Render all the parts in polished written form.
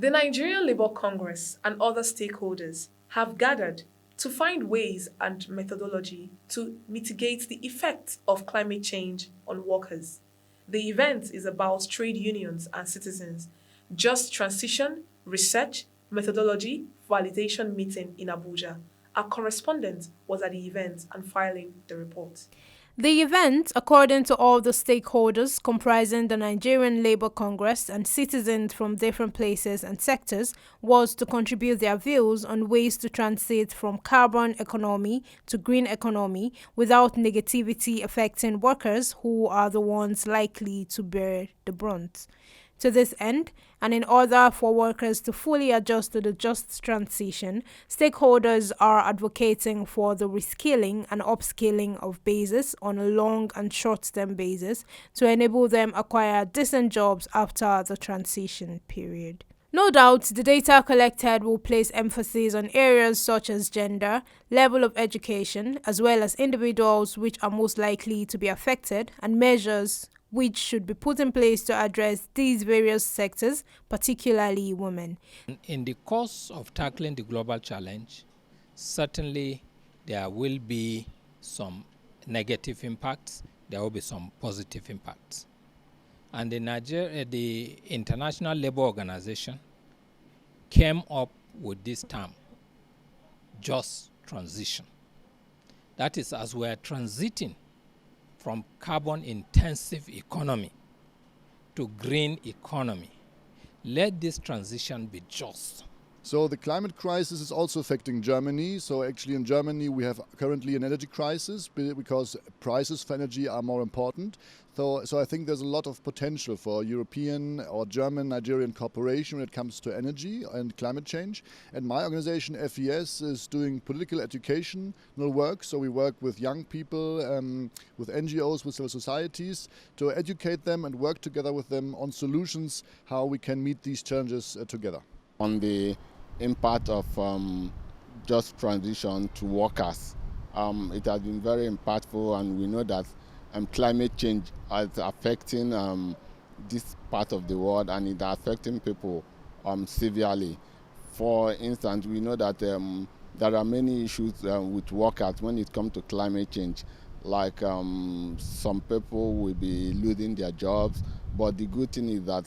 The Nigerian Labour Congress and other stakeholders have gathered to find ways and methodology to mitigate the effects of climate change on workers. The event is about trade unions and citizens, just transition, research, methodology, validation meeting in Abuja. Our correspondent was at the event and filing the report. The event, according to all the stakeholders comprising the Nigerian Labour Congress and citizens from different places and sectors, was to contribute their views on ways to transit from carbon economy to green economy without negativity affecting workers who are the ones likely to bear the brunt. To this end, and in order for workers to fully adjust to the just transition, stakeholders are advocating for the reskilling and upskilling of bases on a long and short-term basis to enable them acquire decent jobs after the transition period. No doubt, the data collected will place emphasis on areas such as gender, level of education, as well as individuals which are most likely to be affected, and measures which should be put in place to address these various sectors, particularly women. In the course of tackling the global challenge, certainly there will be some negative impacts, there will be some positive impacts. And the International Labour Organization came up with this term, just transition. That is, as we are transiting from carbon-intensive economy to green economy, let this transition be just. So the climate crisis is also affecting Germany. So actually in Germany we have currently an energy crisis because prices for energy are more important. So I think there's a lot of potential for European or German Nigerian cooperation when it comes to energy and climate change. And my organization FES is doing political educational work. So we work with young people, with NGOs, with civil societies to educate them and work together with them on solutions how we can meet these challenges together. On the impact of just transition to workers. It has been very impactful, and we know that climate change is affecting this part of the world, and it's affecting people severely. For instance, we know that there are many issues with workers when it comes to climate change. Like some people will be losing their jobs, but the good thing is that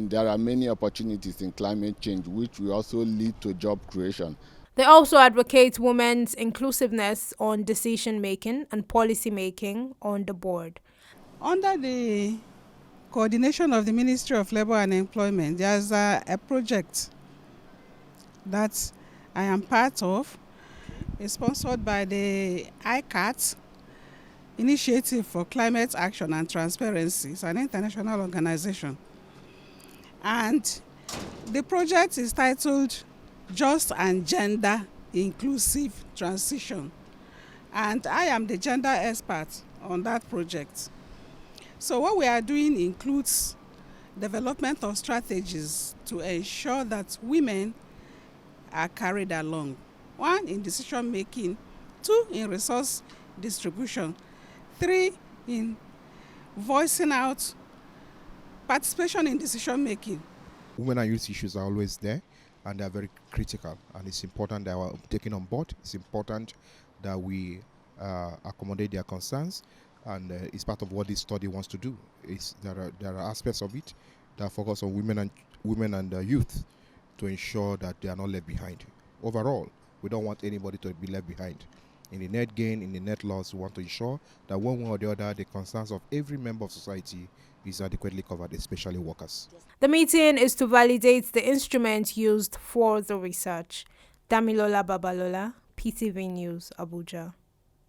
there are many opportunities in climate change which will also lead to job creation. They also advocate women's inclusiveness on decision-making and policy-making on the board. Under the coordination of the Ministry of Labour and Employment, there's a project that I am part of. It's sponsored by the ICAT, Initiative for Climate Action and Transparency. It's an international organization. And the project is titled Just and Gender Inclusive Transition. And I am the gender expert on that project. So what we are doing includes development of strategies to ensure that women are carried along. 1, in decision making, 2, in resource distribution, 3, in voicing out participation in decision making. Women and youth issues are always there, and they are very critical, and it's important that we are taken on board. It's important that we accommodate their concerns, and it's part of what this study wants to do. There are aspects of it that focus on women and youth to ensure that they are not left behind. Overall, we don't want anybody to be left behind. In the net gain, in the net loss, we want to ensure that one way or the other, the concerns of every member of society is adequately covered, especially workers. The meeting is to validate the instrument used for the research. Damilola Babalola, PTV News, Abuja.